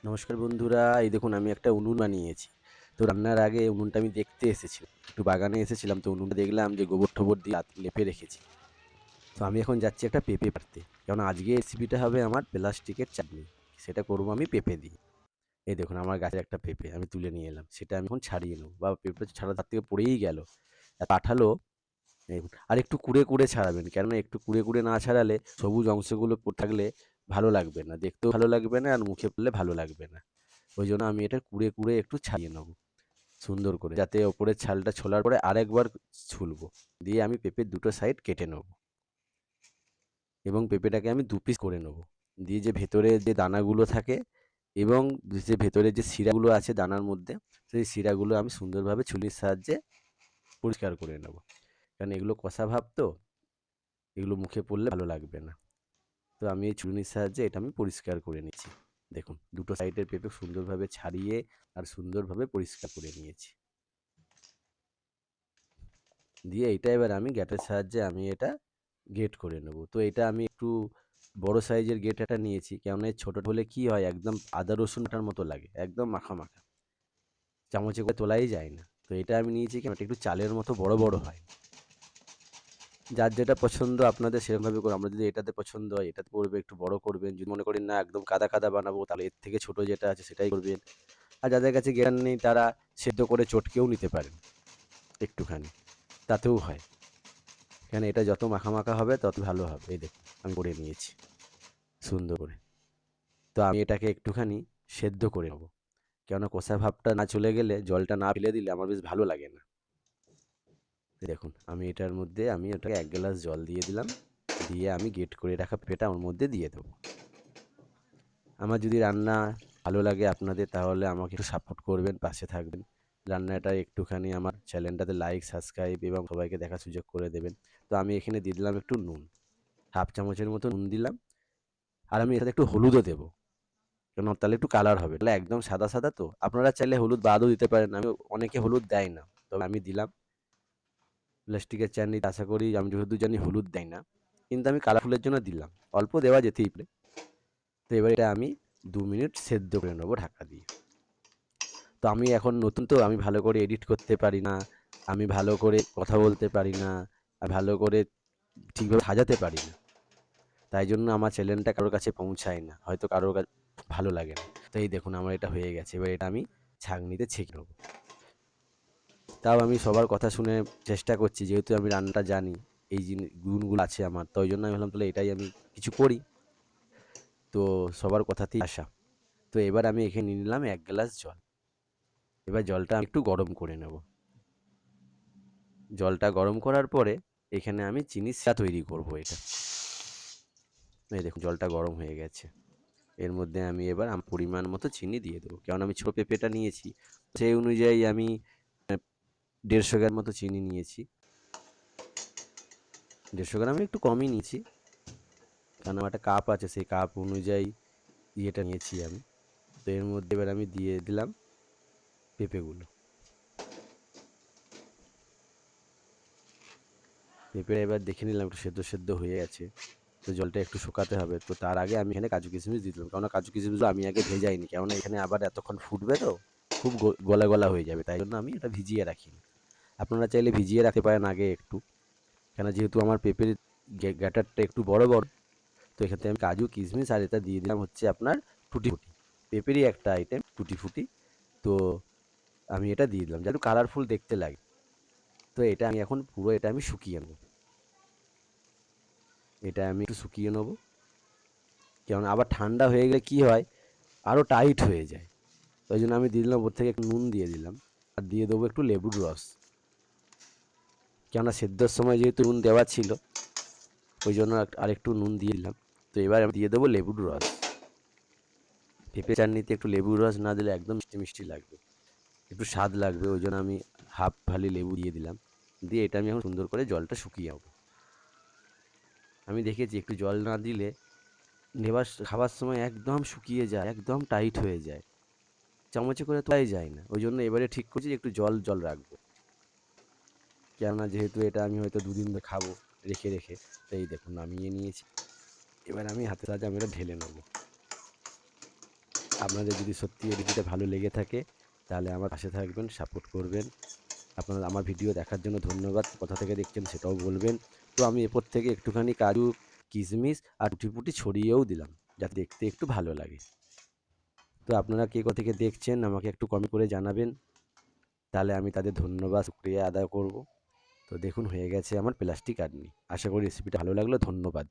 নমস্কার বন্ধুরা, এই দেখুন আমি একটা উনুন বানিয়েছি। তো রান্নার আগে উনুনটা আমি দেখতে এসেছিলাম। একটু বাগানে এসেছিলাম, তো উনুনটা দেখলাম যে গোবর-টোবর দিয়ে লেপে রেখেছি। তো আমি এখন যাচ্ছি একটা পেঁপে পাড়তে। কারণ আজকে রেসিপিটা হবে আমার প্লাস্টিকের চাটনি। সেটা করব আমি পেঁপে দিয়ে। এই দেখুন আমার গাছের একটা পেঁপে আমি তুলে নিয়ে এলাম। সেটা আমি এখন ছাড়িয়ে নেব। বা পেঁপে ছাড়া তার থেকে পড়েই গেল। এত আঠালো, দেখুন। আর একটু কুড়ে ছাড়াবেন। কেননা একটু কুড়ে না ছাড়ালে সবুজ অংশগুলো থাকলে ভালো লাগবে না। দেখতেও ভালো লাগবে না আর মুখে পড়লে ভালো লাগবে না। ওইজন্য আমি এটা কুড়ে একটু ছাড়িয়ে নেব সুন্দর করে। যাতে ওপরের ছালটা ছোলার পরে আরেকবার ছুলবো। দিয়ে আমি পেঁপের দুটো সাইড কেটে নেব এবং পেঁপেটাকে আমি ২ পিস করে নেব। দিয়ে যে ভেতরে যে দানাগুলো থাকে এবং যে ভেতরে যে শিরাগুলো আছে দানার মধ্যে, সেই শিরাগুলো আমি সুন্দরভাবে ছুরির সাহায্যে পরিষ্কার করে নেব। কারণ এগুলো কষা ভাব তো, এগুলো মুখে পড়লে ভালো লাগবে না। তো আমি এই ছুরির সাহায্যে এটা আমি পরিষ্কার করে নিচ্ছি। দেখুন দুটো সাইডের পেঁপে সুন্দরভাবে ছাড়িয়ে আর সুন্দরভাবে পরিষ্কার করে নিয়েছি। দিয়ে এটা এবার আমি গ্যাটের সাহায্যে আমি এটা গ্রেট করে নেব। তো এটা আমি একটু বড় সাইজের গ্রেট একটা নিয়েছি। কেননা এই ছোট হলে কি হয়, একদম আদা রসুন বাটার মতো লাগে, একদম মাখা চামচে করে তোলাই যায় না। তো এটা আমি নিয়েছি কেন, এটা একটু চালের মতো বড় হয়। যার যেটা পছন্দ আপনাদের সেরকমভাবে করুন। আমরা যদি এটাতে পছন্দ হয় এটাতে করবে, একটু বড় করবেন। যদি মনে করেন না একদম কাদা বানাবো, তাহলে এর থেকে ছোট যেটা আছে সেটাই করবেন। আর যাদের কাছে গ্রেটার নেই তারা সেদ্ধ করে চটকেও নিতে পারেন একটুখানি, তাতেও হয়। কেন এটা যত মাখা হবে তত ভালো হবে। এই দেখুন আমি করে নিয়েছি সুন্দর করে। তো আমি এটাকে একটুখানি সেদ্ধ করে নেব। কেননা কষা ভাবটা না চলে গেলে, জলটা না ফেলে দিলে আমার বেশ ভালো লাগে না। দেখুন আমি এটার মধ্যে আমি ওটাকে ১ গ্লাস জল দিয়ে দিলাম। দিয়ে আমি গ্রেট করে রাখা পেঁপেটা ওর মধ্যে দিয়ে দেবো। আমার যদি রান্না ভালো লাগে আপনাদের, তাহলে আমাকে একটু সাপোর্ট করবেন, পাশে থাকবেন। রান্নাটা একটুখানি আমার চ্যানেলটাতে লাইক, সাবস্ক্রাইব এবং সবাইকে দেখার সুযোগ করে দেবেন। তো আমি এখানে দিয়ে দিলাম একটু নুন। ১/২ চামচের মতো নুন দিলাম। আর আমি এটাতে একটু হলুদও দেবো। কেন তাহলে একটু কালার হবে। তাহলে একদম সাদা তো। আপনারা চাইলে হলুদ বাদও দিতে পারেন। অনেকে হলুদ দেয় না। তবে আমি দিলাম। প্লাস্টিকের চাটনিতে আশা করি আমি যতদূর জানি হলুদ দেয় না। কিন্তু আমি কালারফুলের জন্য দিলাম। অল্প দেওয়া যেতেই পারে। তো এবার এটা আমি ২ মিনিট সেদ্ধ করে নেবো ঢাকা দিয়ে। তো আমি এখন নতুন তো, আমি ভালো করে এডিট করতে পারি না। আমি ভালো করে কথা বলতে পারি না। ভালো করে ঠিকভাবে সাজাতে পারি না। তাই জন্য আমার চ্যানেলটা কারোর কাছে পৌঁছায় না। হয়তো কারোর ভালো লাগে না। তো এই দেখুন আমার এটা হয়ে গেছে। এবার এটা আমি ছাঁকনিতে ছেঁকে নেব। তাও আমি সবার কথা শুনে চেষ্টা করছি, যেহেতু আমি রান্নাটা জানি, এই গুণগুলো আছে আমার। তো ওই জন্য আমি ভাবলাম তাহলে এটাই আমি কিছু করি। তো সবার কথাতেই আসা। তো এবার আমি এখানে নিয়ে নিলাম ১ গ্লাস জল। এবার জলটা আমি একটু গরম করে নেব। জলটা গরম করার পরে এখানে আমি চিনির শিরা তৈরি করব এটা। এই দেখুন জলটা গরম হয়ে গেছে। এর মধ্যে আমি এবার পরিমাণ মতো চিনি দিয়ে দেবো। কারণ আমি ছোট পেঁপেটা নিয়েছি। সেই অনুযায়ী আমি ১৫০ গ্রাম মতো চিনি নিয়েছি। ১৫০ গ্রামে একটু কমই নিয়েছি। কারণ আমার একটা কাপ আছে, সেই কাপ অনুযায়ী ইয়েটা নিয়েছি আমি। তো এর মধ্যে এবার আমি দিয়ে দিলাম পেঁপেগুলো। পেঁপেটা এবার দেখে নিলাম একটু সেদ্ধ হয়ে গেছে। তো জলটা একটু শুকাতে হবে। তো তার আগে আমি এখানে কাজু কিশমিশ দিয়ে দিলাম। কেননা কাজু কিশমিশগুলো আমি আগে ভেজাইনি। কেননা এখানে আবার এতক্ষণ ফুটবে তো, খুব গলা হয়ে যাবে। তাই জন্য আমি এটা ভিজিয়ে রাখিনি। আপনারা চাইলে ভিজিয়ে রাখতে পারেন আগে একটু। কেন যেহেতু আমার পেঁপের গ্যাটারটা একটু বড়, তো এক্ষেত্রে আমি কাজু, কিশমিশ আর এটা দিয়ে দিলাম হচ্ছে আপনার টুটি ফুটি। পেঁপেরই একটা আইটেম টুটি ফুটি। তো আমি এটা দিয়ে দিলাম যাতে একটু কালারফুল দেখতে লাগে। তো এটা আমি এখন পুরো এটা আমি শুকিয়ে নেব। এটা আমি একটু শুকিয়ে নেব। কেননা আবার ঠান্ডা হয়ে গেলে কি হয়, আরও টাইট হয়ে যায়। তো ওই জন্য আমি দিয়ে দিলাম ওপর থেকে একটু নুন দিয়ে দিলাম। আর দিয়ে দেবো একটু লেবুর রস। কেননা সেদ্ধর সময় যেহেতু নুন দেওয়া ছিল, ওই জন্য আরেকটু নুন দিয়ে দিলাম। তো এবার আমি দিয়ে দেবো লেবুর রস। পেঁপে চাটনিতে একটু লেবুর রস না দিলে একদম মিষ্টি লাগবে, একটু স্বাদ লাগবে। ওই জন্য আমি হাফ ফালি লেবু দিয়ে দিলাম। দিয়ে এটা আমি এখন সুন্দর করে জলটা শুকিয়ে নেবো। আমি দেখেছি একটু জল না দিলে খাবার সময় একদম শুকিয়ে যায়, একদম টাইট হয়ে যায়, চামচে করে তোলাই যায় না। ওই জন্য এবারে ঠিক করছি যে একটু জল রাখবো। কেননা যেহেতু এটা আমি হয়তো ২ দিন ধরে খাবো রেখে। তো এই দেখুন নামিয়ে নিয়েছি। এবার আমি হাতের সাহায্যে আমি এটা ঢেলে নেবো। আপনাদের যদি সত্যি এই রেসিপিটা ভালো লেগে থাকে তাহলে আমার পাশে থাকবেন, সাপোর্ট করবেন। আপনারা আমার ভিডিও দেখার জন্য ধন্যবাদ। কোথা থেকে দেখছেন সেটাও বলবেন। তো আমি এরপর থেকে একটুখানি কাজু, কিশমিশ আর টুটি-ফুটি ছড়িয়েও দিলাম, যাতে দেখতে একটু ভালো লাগে। তো আপনারা কে কোথা থেকে দেখছেন আমাকে একটু কমেন্ট করে জানাবেন। তাহলে আমি তাদের ধন্যবাদ, শুকরিয়া আদায় করব। তো দেখুন হয়ে গেছে আমার প্লাস্টিক চাটনি। আশা করি রেসিপিটা ভালো লাগলো। ধন্যবাদ।